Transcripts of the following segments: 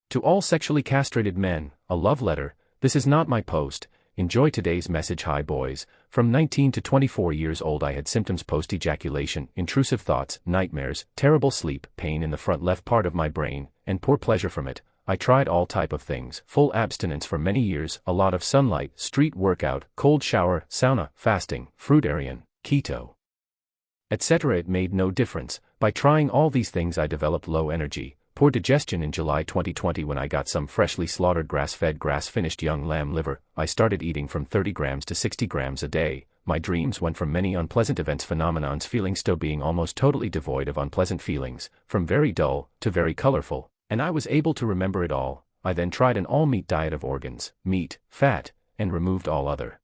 To all sexually castrated men, a love letter. This is not my post. Enjoy today's message. Hi boys, from 19 to 24 years old I had symptoms post-ejaculation, intrusive thoughts, nightmares, terrible sleep, pain in the front left part of my brain, and poor pleasure from it. I tried all type of things, full abstinence for many years, a lot of sunlight, street workout, cold shower, sauna, fasting, fruitarian, keto, etc. It made no difference. By trying all these things I developed low energy, poor digestion. In July 2020, when I got some freshly slaughtered grass-fed, grass-finished young lamb liver, I started eating from 30 grams to 60 grams a day. My dreams went from many unpleasant events, phenomenons, feelings to being almost totally devoid of unpleasant feelings, from very dull to very colorful, and I was able to remember it all. I then tried an all-meat diet of organs, meat, fat, and removed all other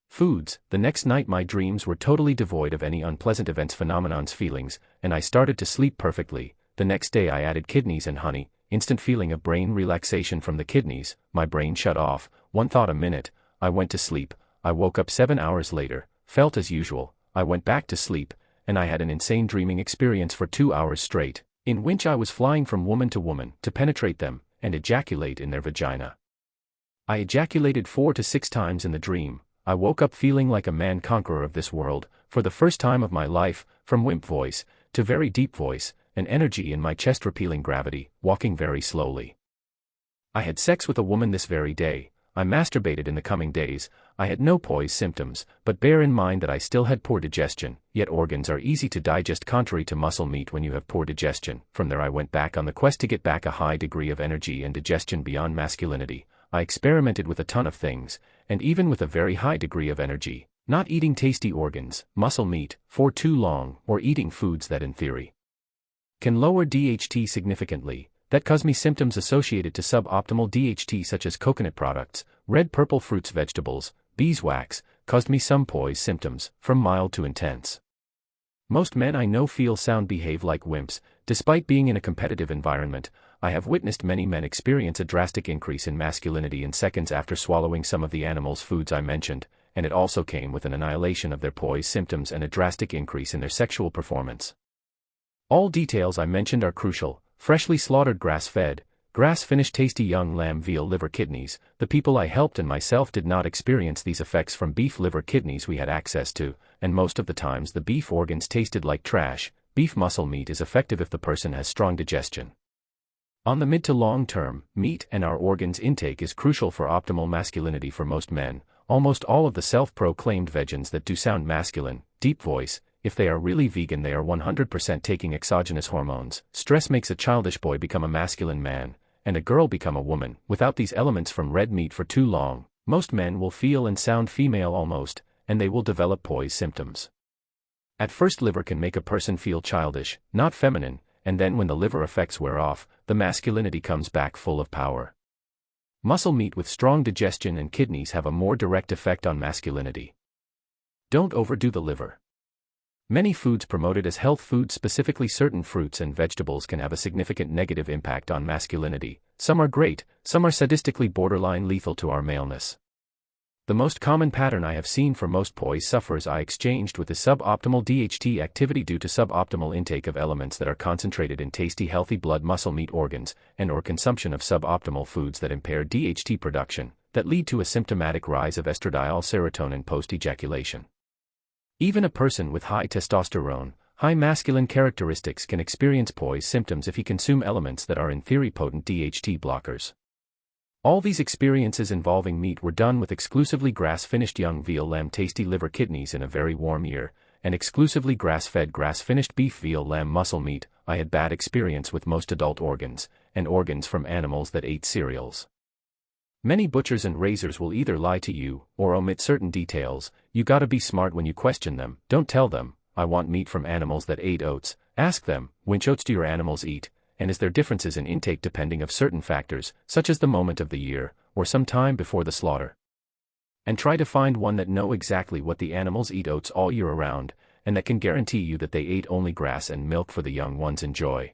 foods. The next night my dreams were totally devoid of any unpleasant events, phenomenons, feelings, and I started to sleep perfectly. The next day I added kidneys and honey, instant feeling of brain relaxation from the kidneys, my brain shut off, one thought a minute, I went to sleep. I woke up 7 hours later, felt as usual, I went back to sleep, and I had an insane dreaming experience for 2 hours straight, in which I was flying from woman to penetrate them, and ejaculate in their vagina. I ejaculated 4 to 6 times in the dream. I woke up feeling like a man conqueror of this world, for the first time of my life, from wimp voice, to very deep voice, an energy in my chest repealing gravity, walking very slowly. I had sex with a woman this very day. I masturbated in the coming days. I had no POIS symptoms, but bear in mind that I still had poor digestion, yet organs are easy to digest contrary to muscle meat when you have poor digestion. From there I went back on the quest to get back a high degree of energy and digestion beyond masculinity. I experimented with a ton of things, and even with a very high degree of energy, not eating tasty organs, muscle meat, for too long, or eating foods that in theory can lower DHT significantly, that cause me symptoms associated to suboptimal DHT such as coconut products, red purple fruits, vegetables, beeswax, caused me some POIS symptoms, from mild to intense. Most men I know feel sound, behave like wimps. Despite being in a competitive environment, I have witnessed many men experience a drastic increase in masculinity in seconds after swallowing some of the animals' foods I mentioned, and it also came with an annihilation of their POIS symptoms and a drastic increase in their sexual performance. All details I mentioned are crucial. Freshly slaughtered grass-fed, grass-finished tasty young lamb, veal liver, kidneys. The people I helped and myself did not experience these effects from beef liver, kidneys we had access to, and most of the times the beef organs tasted like trash. Beef muscle meat is effective if the person has strong digestion. On the mid to long term, meat and our organs intake is crucial for optimal masculinity for most men. Almost all of the self-proclaimed vegans that do sound masculine, deep voice, if they are really vegan, they are 100% taking exogenous hormones. Stress makes a childish boy become a masculine man, and a girl become a woman. Without these elements from red meat for too long, most men will feel and sound female almost, and they will develop POIS symptoms. At first, liver can make a person feel childish, not feminine, and then when the liver effects wear off, the masculinity comes back full of power. Muscle meat with strong digestion and kidneys have a more direct effect on masculinity. Don't overdo the liver. Many foods promoted as health foods, specifically certain fruits and vegetables, can have a significant negative impact on masculinity. Some are great, some are sadistically borderline lethal to our maleness. The most common pattern I have seen for most POIS sufferers I exchanged with is suboptimal DHT activity due to suboptimal intake of elements that are concentrated in tasty healthy blood muscle meat organs, and or consumption of suboptimal foods that impair DHT production, that lead to a symptomatic rise of estradiol serotonin post-ejaculation. Even a person with high testosterone, high masculine characteristics can experience POIS symptoms if he consume elements that are in theory potent DHT blockers. All these experiences involving meat were done with exclusively grass-finished young veal lamb tasty liver kidneys in a very warm year, and exclusively grass-fed grass-finished beef veal lamb muscle meat. I had bad experience with most adult organs, and organs from animals that ate cereals. Many butchers and raisers will either lie to you, or omit certain details. You gotta be smart when you question them. Don't tell them, I want meat from animals that ate oats. Ask them, which oats do your animals eat, and is there differences in intake depending of certain factors, such as the moment of the year, or some time before the slaughter. And try to find one that know exactly what the animals eat oats all year around, and that can guarantee you that they ate only grass and milk for the young ones enjoy.